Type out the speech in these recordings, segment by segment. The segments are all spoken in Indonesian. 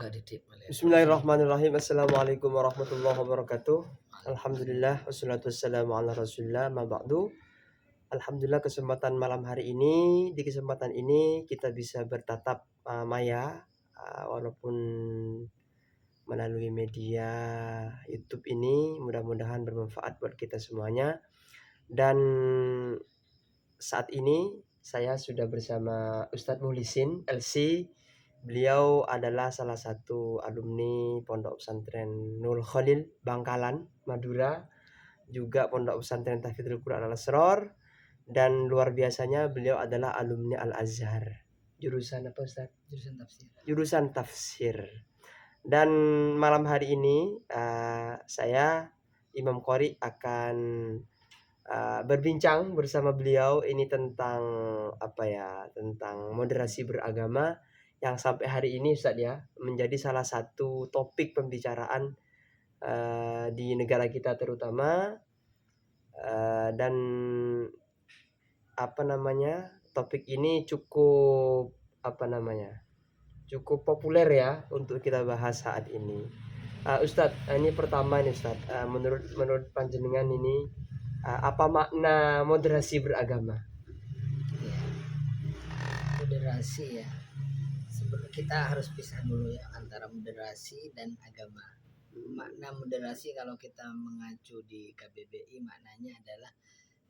Enggak ditip oleh Bismillahirrahmanirrahim. Assalamualaikum warahmatullahi wabarakatuh. Alhamdulillah wassalatu wassalamu ala Rasulillah ma ba'du. Alhamdulillah kesempatan malam hari ini, di kesempatan ini kita bisa bertatap maya walaupun melalui media YouTube ini, mudah-mudahan bermanfaat buat kita semuanya. Dan saat ini saya sudah bersama Ustadz Muhlisin LC. Beliau adalah salah satu alumni Pondok Pesantren Nurul Khalil Bangkalan, Madura, juga Pondok Pesantren Tahfidzul Quran Al Asrar, dan luar biasanya beliau adalah alumni Al Azhar. Jurusan apa Ustaz? jurusan tafsir. Jurusan tafsir. Dan malam hari ini saya Imam Qori akan berbincang bersama beliau ini tentang tentang moderasi beragama yang sampai hari ini Ustaz ya menjadi salah satu topik pembicaraan di negara kita terutama, dan topik ini cukup populer ya untuk kita bahas saat ini. Ustadz, ini pertama nih Ustadz, menurut panjenengan ini apa makna moderasi beragama? Ya, moderasi ya. Sebelum kita harus pisah dulu ya antara moderasi dan agama. Makna moderasi kalau kita mengacu di KBBI maknanya adalah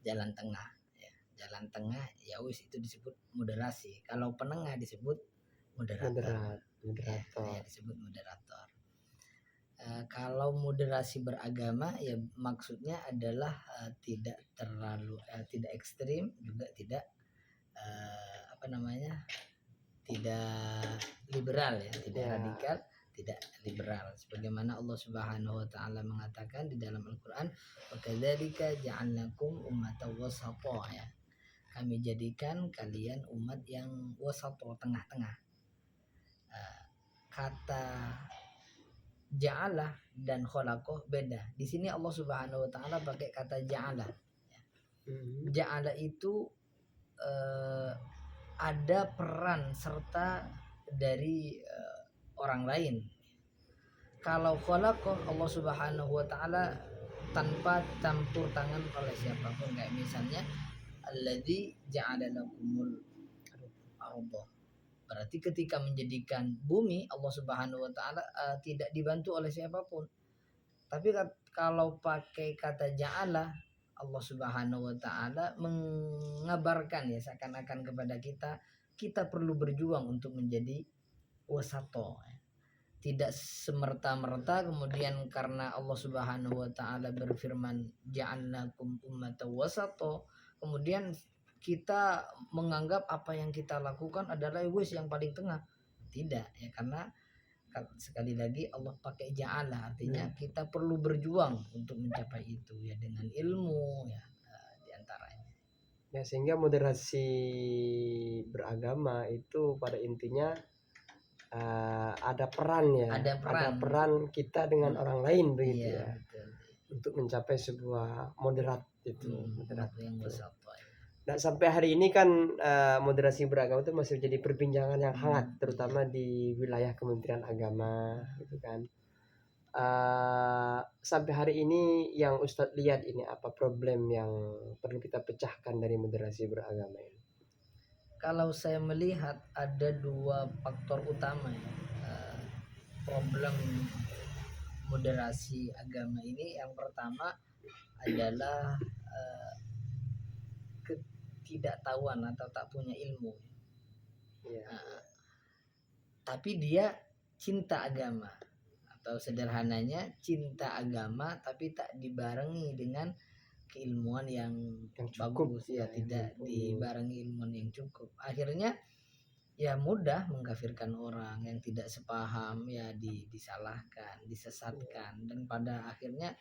jalan tengah. Ya, jalan tengah ya wis itu disebut moderasi. Kalau penengah disebut moderator. Ya, disebut moderator. Kalau moderasi beragama ya maksudnya adalah tidak terlalu tidak ekstrim juga tidak tidak liberal ya, tidak radikal, tidak liberal. Sebagaimana Allah Subhanahu wa taala mengatakan di dalam Al-Qur'an, "Wa kadzalika ja'alnakum ummatan wasata" ya. Kami jadikan kalian umat yang wasata, tengah-tengah. Kata ja'ala dan khalaqah beda. Di sini Allah Subhanahu wa taala pakai kata ja'ala. Ja'ala itu ada peran serta dari orang lain. Kalau khalaqah Allah Subhanahu wa taala tanpa campur tangan oleh siapapun, kayak misalnya alladzi ja'ala lakumul arda. Berarti ketika menjadikan bumi Allah Subhanahu wa taala tidak dibantu oleh siapapun. Tapi kalau pakai kata ja'ala, Allah Subhanahu wa taala mengabarkan ya seakan-akan kepada kita perlu berjuang untuk menjadi wasato. Tidak semerta-merta kemudian karena Allah Subhanahu wa taala berfirman ja'alnakum ummatan wasato, kemudian kita menganggap apa yang kita lakukan adalah wis yang paling tengah. Tidak ya, karena sekali lagi Allah pakai ja'ala, artinya kita perlu berjuang untuk mencapai itu ya dengan ilmu ya diantaranya. Ya, sehingga moderasi beragama itu pada intinya ada peran ya, ada peran kita dengan orang lain begitu ya, betul. Untuk mencapai sebuah moderat itu, moderat yang bersatu. Nah sampai hari ini kan moderasi beragama itu masih menjadi perbincangan yang hangat, terutama di wilayah Kementerian Agama, gitu kan. Sampai hari ini yang Ustadz lihat ini apa problem yang perlu kita pecahkan dari moderasi beragama ini? Kalau saya melihat ada dua faktor utama ya, problem moderasi agama ini. Yang pertama adalah ketidaktahuan atau tak punya ilmu. Tapi dia cinta agama, atau sederhananya cinta agama tapi tak dibarengi dengan keilmuan yang bagus ya, tidak dibarengi ilmuwan yang cukup. Akhirnya ya mudah mengkafirkan orang yang tidak sepaham ya, disalahkan, disesatkan, dan pada akhirnya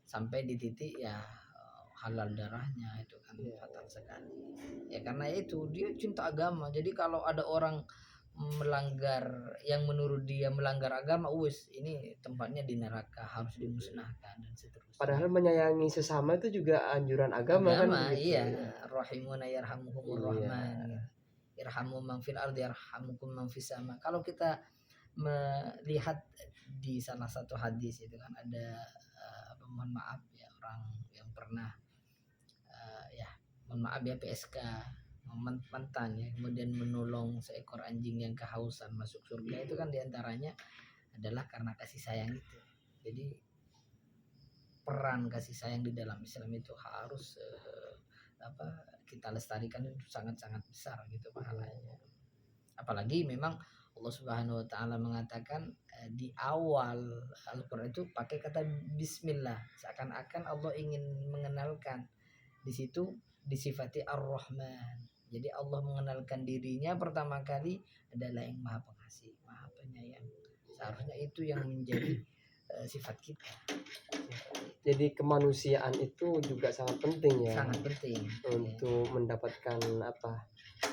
sampai di titik ya halal darahnya itu kan fatal sekali. Ya karena itu dia cinta agama. Jadi kalau ada orang melanggar yang menurut dia melanggar agama, ini tempatnya di neraka, harus dimusnahkan dan seterusnya. Padahal menyayangi sesama itu juga anjuran agama kan begitu. Iya, rahimuna yarhamuhumur rahman. Irhamu man fil ardi yarhamukum man fis sama. Kalau kita melihat di salah satu hadis itu kan ada mohon maaf ya, orang yang pernah ya mohon maaf ya PSK mantan ya, kemudian menolong seekor anjing yang kehausan masuk surga, itu kan diantaranya adalah karena kasih sayang itu. Jadi peran kasih sayang di dalam Islam itu harus kita lestarikan, itu sangat-sangat besar gitu pahalanya. Apalagi memang Allah Subhanahu wa taala mengatakan di awal Al-Qur'an itu pakai kata bismillah, seakan-akan Allah ingin mengenalkan di situ disifati Ar-Rahman. Jadi Allah mengenalkan dirinya pertama kali adalah yang Maha Pengasih, Maha Penyayang. Seharusnya itu yang menjadi sifat kita. Jadi kemanusiaan itu juga sangat penting ya. Sangat penting untuk mendapatkan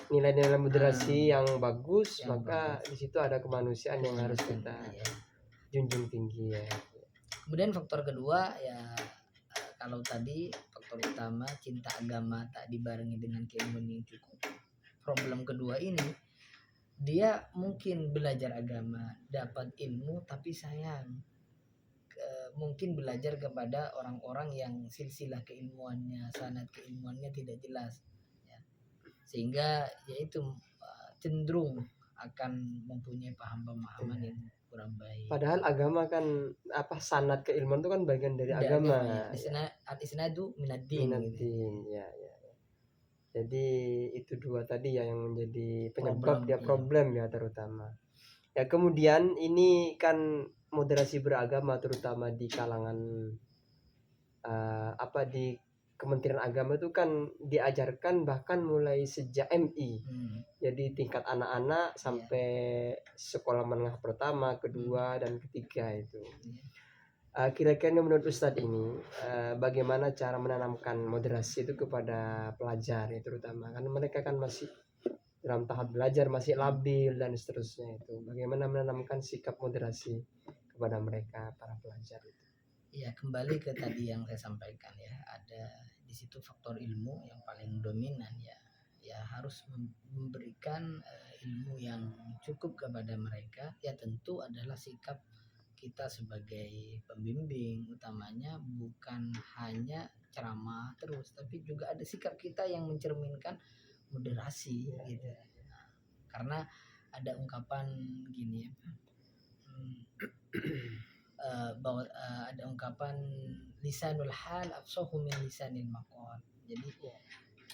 nilai-nilai moderasi yang bagus, Yang maka bagus. di situ ada kemanusiaan yang harus kita junjung tinggi ya. Kemudian faktor kedua ya, kalau tadi faktor utama cinta agama tak dibarengi dengan keilmuan yang cukup. Problem kedua ini, dia mungkin belajar agama, dapat ilmu, tapi sayang mungkin belajar kepada orang-orang yang silsilah keilmuannya, sanad keilmuannya tidak jelas ya. Sehingga yaitu cenderung akan mempunyai paham-pemahaman yang kurang baik. Padahal agama kan sanad keilmuan itu kan bagian dari agama. Al-isnadu minaddin. Ya. Jadi itu dua tadi ya yang menjadi penyebab problem ya terutama. Ya kemudian ini kan moderasi beragama terutama di kalangan di Kementerian Agama itu kan diajarkan bahkan mulai sejak MI. Jadi tingkat anak-anak sampai sekolah menengah pertama, kedua dan ketiga itu. Kira-kira menurut Ustadz ini bagaimana cara menanamkan moderasi itu kepada pelajar ya, terutama kan mereka kan masih dalam tahap belajar, masih labil dan seterusnya itu. Bagaimana menanamkan sikap moderasi kepada mereka para pelajar itu? Ya kembali ke tadi yang saya sampaikan ya, ada di situ faktor ilmu yang paling dominan ya. Ya harus memberikan ilmu yang cukup kepada mereka. Ya tentu adalah sikap kita sebagai pembimbing utamanya, bukan hanya ceramah terus, tapi juga ada sikap kita yang mencerminkan moderasi gitu. Nah, karena ada ungkapan gini ya, bahwa ada ungkapan lisanul hal afsahu min lisanil maqal. Jadi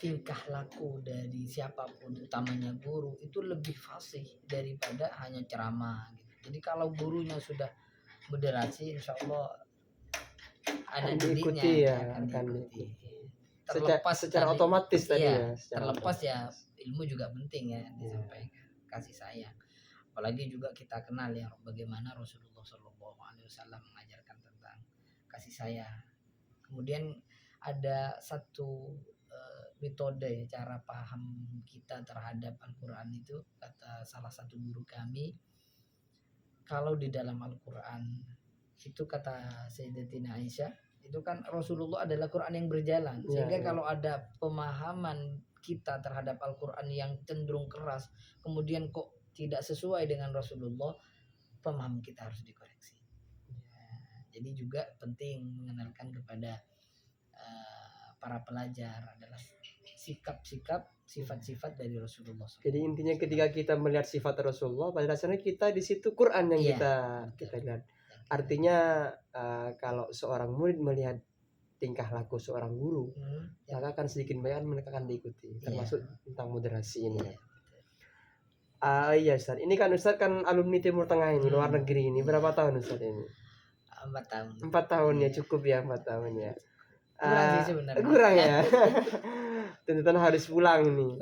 tingkah laku dari siapapun, utamanya guru, itu lebih fasih daripada hanya ceramah gitu. Jadi kalau gurunya sudah moderasi, insya Allah ada diikuti ya, akan diikuti. Terlepas secara otomatis tadi ya. Terlepas ya ilmu juga penting ya disampaikan, kasih sayang. Apalagi juga kita kenal ya bagaimana Rasulullah SAW mengajarkan tentang kasih sayang. Kemudian ada satu metode cara paham kita terhadap Al-Quran itu, kata salah satu guru kami, kalau di dalam Al-Quran itu kata Sayyidatina Aisyah, itu kan Rasulullah adalah Quran yang berjalan, sehingga kalau ada pemahaman kita terhadap Al-Quran yang cenderung keras, kemudian kok tidak sesuai dengan Rasulullah, pemahaman kita harus dikoreksi. Jadi juga penting mengenalkan kepada para pelajar adalah sikap-sikap, sifat-sifat dari Rasulullah. Jadi intinya ketika kita melihat sifat Rasulullah, pada dasarnya kita di situ Quran yang kita lihat. Artinya kalau seorang murid melihat tingkah laku seorang guru, maka akan sedikit banyak mereka akan diikuti, termasuk tentang moderasi ini. Iya Ustaz, ini kan Ustaz kan alumni Timur Tengah ini, luar negeri ini, berapa tahun Ustaz ini? 4 tahun. 4 tahun ya, cukup ya 4 tahun ya. Kurang sih sebenarnya. Kurang ya. Tuntutan harus pulang ini.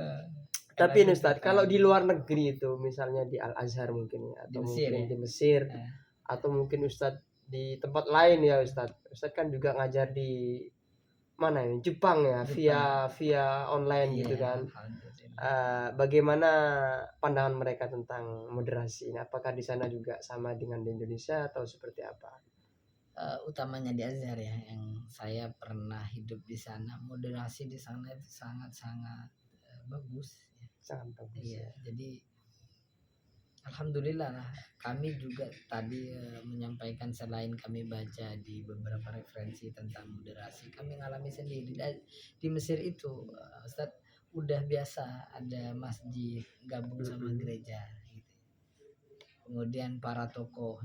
Tapi Ustaz, kalau di luar negeri itu, misalnya di Al-Azhar mungkin ya, atau mungkin di Mesir, atau mungkin Ustaz di tempat lain ya Ustaz. Ustaz kan juga ngajar di mana ini? Jepang ya, via online gitu kan. Bagaimana pandangan mereka tentang moderasi ini? Apakah di sana juga sama dengan di Indonesia atau seperti apa? Utamanya di Azhar ya, yang saya pernah hidup di sana, moderasi di sana itu sangat-sangat bagus ya. Sangat bagus. Iya, jadi Alhamdulillah lah, kami juga tadi menyampaikan selain kami baca di beberapa referensi tentang moderasi, kami ngalami sendiri di Mesir itu, Ustadz, udah biasa ada masjid gabung sama gereja gitu. Kemudian para tokoh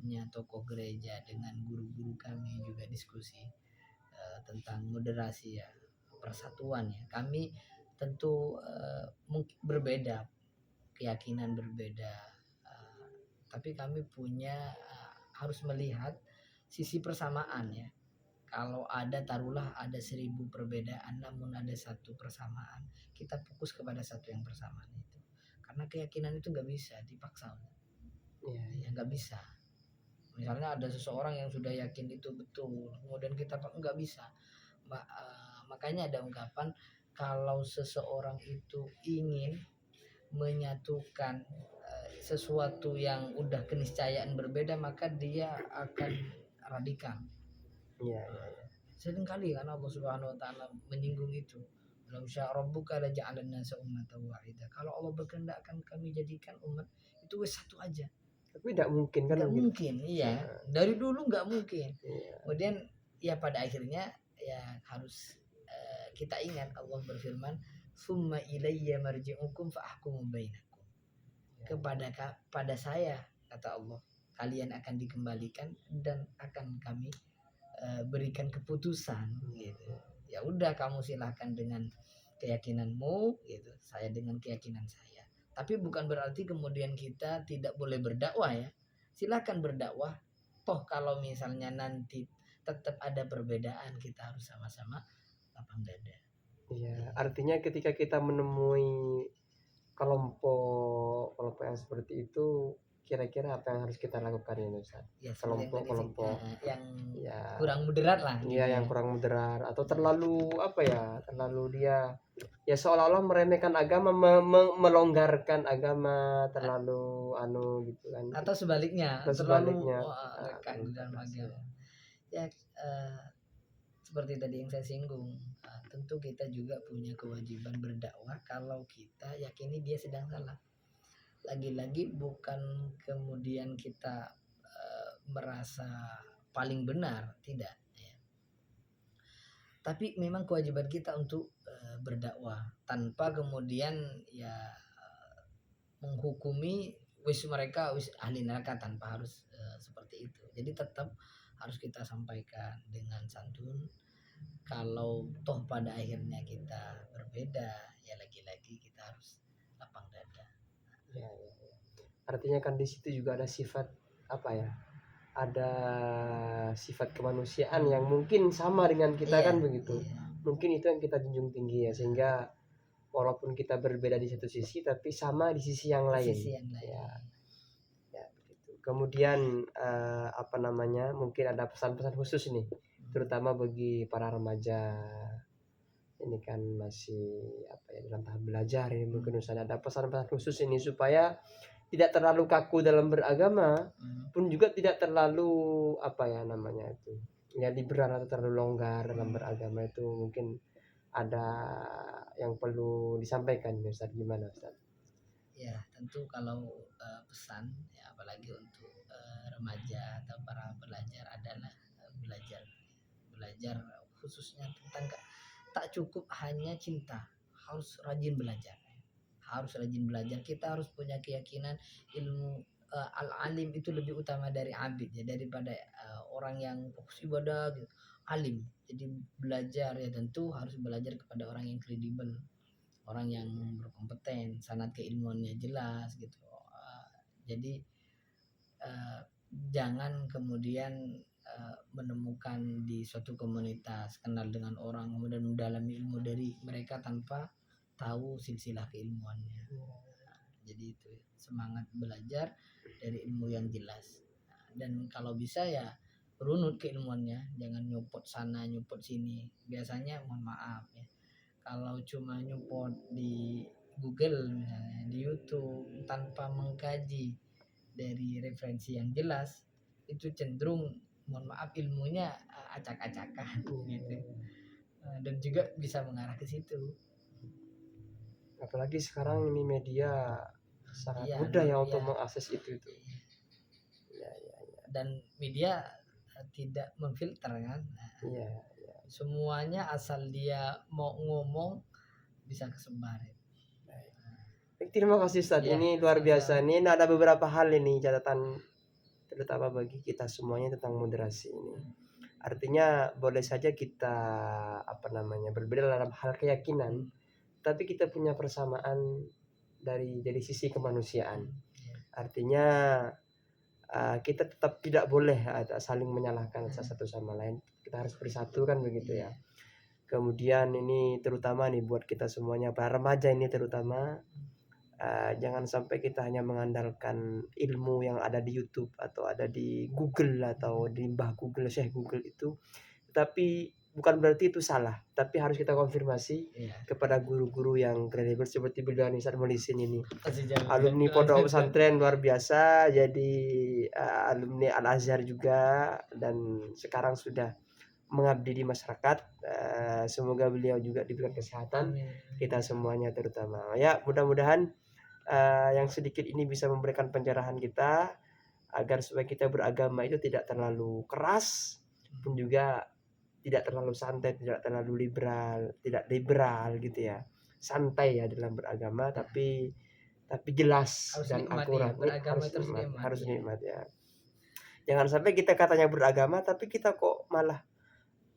gereja dengan guru-guru kami juga diskusi tentang moderasi ya, persatuan ya. Kami tentu mungkin berbeda, keyakinan berbeda, tapi kami punya harus melihat sisi persamaan ya. Kalau taruhlah ada 1000 perbedaan namun ada satu persamaan, kita fokus kepada satu yang persamaan itu, karena keyakinan itu nggak bisa dipaksa ya, nggak bisa. Misalnya ada seseorang yang sudah yakin itu betul, kemudian kita nggak bisa. Makanya ada ungkapan, kalau seseorang itu ingin menyatukan sesuatu yang udah keniscayaan berbeda, maka dia akan radikal. Iya. Seringkali kan Allah Subhanahu wa taala menyinggung itu. Lam syaa rabbuka la ja'alan nasa ummatan wahidah. Kalau Allah berkehendak akan kami jadikan umat itu satu aja. Tapi tidak mungkin kan? Nggak mungkin, iya. Dari dulu nggak mungkin. Iya. Kemudian ya pada akhirnya ya harus kita ingat Allah berfirman, summa ilayya marji'ukum fa ahkumu bainakum. Pada saya, kata Allah, kalian akan dikembalikan dan akan kami berikan keputusan gitu. Ya udah, kamu silahkan dengan keyakinanmu gitu, saya dengan keyakinan saya. Tapi bukan berarti kemudian kita tidak boleh berdakwah ya. Silahkan berdakwah. Toh kalau misalnya nanti tetap ada perbedaan, kita harus sama-sama lapang dada. Iya, artinya ketika kita menemui kelompok yang seperti itu, kira-kira apa yang harus kita lakukan ini, Ustaz? Ya, Kelompok yang ya, kurang moderat lah. Iya, yang kurang moderat atau terlalu terlalu dia ya seolah-olah meremehkan agama, melonggarkan agama, terlalu gitu kan. Atau sebaliknya, terlalu nekat di dalam agama. Ya, seperti tadi yang saya singgung, tentu kita juga punya kewajiban berdakwah kalau kita yakini dia sedang salah. Lagi-lagi bukan kemudian kita merasa paling benar, tidak ya. Tapi memang kewajiban kita untuk berdakwah tanpa kemudian ya menghukumi mereka ahli neraka, tanpa harus seperti itu. Jadi tetap harus kita sampaikan dengan santun. Kalau toh pada akhirnya kita berbeda, ya lagi-lagi kita harus lapang dada. Ya. Artinya kan di situ juga ada sifat ada sifat kemanusiaan yang mungkin sama dengan kita, kan begitu. Iya. Mungkin itu yang kita junjung tinggi ya, sehingga walaupun kita berbeda di satu sisi tapi sama di sisi yang lain. Ya, begitu. Kemudian mungkin ada pesan-pesan khusus nih, terutama bagi para remaja. Ini kan masih dalam tahap belajar ini, mungkin ada pesan-pesan khusus ini supaya tidak terlalu kaku dalam beragama, pun juga tidak terlalu liberal atau terlalu longgar dalam beragama. Itu mungkin ada yang perlu disampaikan, Ustaz. Gimana, Ustaz? Ya, tentu kalau pesan ya, apalagi untuk remaja atau para pelajar adalah belajar khususnya tentang tak cukup hanya cinta, harus rajin belajar. Kita harus punya keyakinan ilmu al-alim itu lebih utama dari abid ya, daripada orang yang fokus ibadah gitu. Alim, jadi belajar ya tentu harus belajar kepada orang yang kredibel, orang yang berkompeten, sanad keilmuannya jelas gitu. Jadi jangan kemudian menemukan di suatu komunitas, kenal dengan orang, kemudian mendalami ilmu dari mereka tanpa tahu silsilah keilmuannya. Jadi itu semangat belajar dari ilmu yang jelas. Dan kalau bisa ya runut keilmuannya, jangan nyopot sana nyopot sini. Biasanya mohon maaf ya, kalau cuma nyopot di Google misalnya, di YouTube tanpa mengkaji dari referensi yang jelas, itu cenderung mohon maaf ilmunya acak-acakan gitu. Dan juga bisa mengarah ke situ. Apalagi sekarang ini media sangat Iya, mudah ya dulu untuk ya. mengakses itu tuh. Ya, ya, Dan media tidak memfilter kan. iya. Semuanya asal dia mau ngomong bisa kesebar. Terima kasih Ustadz, Ya, ini luar biasa. sama-sama. Ini ada beberapa hal ini catatan terutama bagi kita semuanya tentang moderasi ini. Artinya boleh saja kita berbeda dalam hal keyakinan, tapi kita punya persamaan dari sisi kemanusiaan. Artinya kita tetap tidak boleh saling menyalahkan satu sama lain. Kita harus bersatu kan begitu ya. Kemudian ini terutama nih buat kita semuanya para remaja ini terutama, jangan sampai kita hanya mengandalkan ilmu yang ada di YouTube atau ada di Google atau di Mbah Google, Syekh Google itu. Tapi bukan berarti itu salah, tapi harus kita konfirmasi kepada guru-guru yang kredibel seperti beliau Ustaz Molisin ini. Alumni pondok pesantren luar biasa, jadi alumni Al Azhar juga, dan sekarang sudah mengabdi di masyarakat. Semoga beliau juga diberikan kesehatan, kita semuanya terutama. Ya, mudah-mudahan yang sedikit ini bisa memberikan pencerahan kita agar supaya kita beragama itu tidak terlalu keras, pun juga tidak terlalu santai, tidak terlalu liberal gitu ya. Santai ya dalam beragama, tapi jelas Harus dan nikmat akurat. ya, beragama Harus itu harus nikmat ya. Jangan sampai kita katanya beragama tapi kita kok malah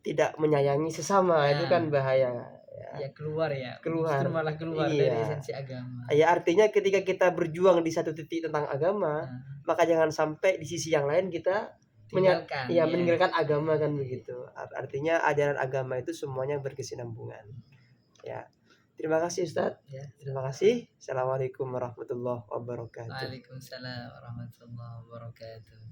tidak menyayangi sesama, itu kan bahaya. Ya keluar Keluar. justru malah keluar Iya. dari esensi agama. Ya artinya ketika kita berjuang di satu titik tentang agama, maka jangan sampai di sisi yang lain kita Tinggalkan. meninggalkan agama kan begitu. Artinya ajaran agama itu semuanya berkesinambungan. Ya. Terima kasih Ustadz. Ya. Terima kasih. Assalamualaikum warahmatullahi wabarakatuh. Waalaikumsalam warahmatullahi wabarakatuh.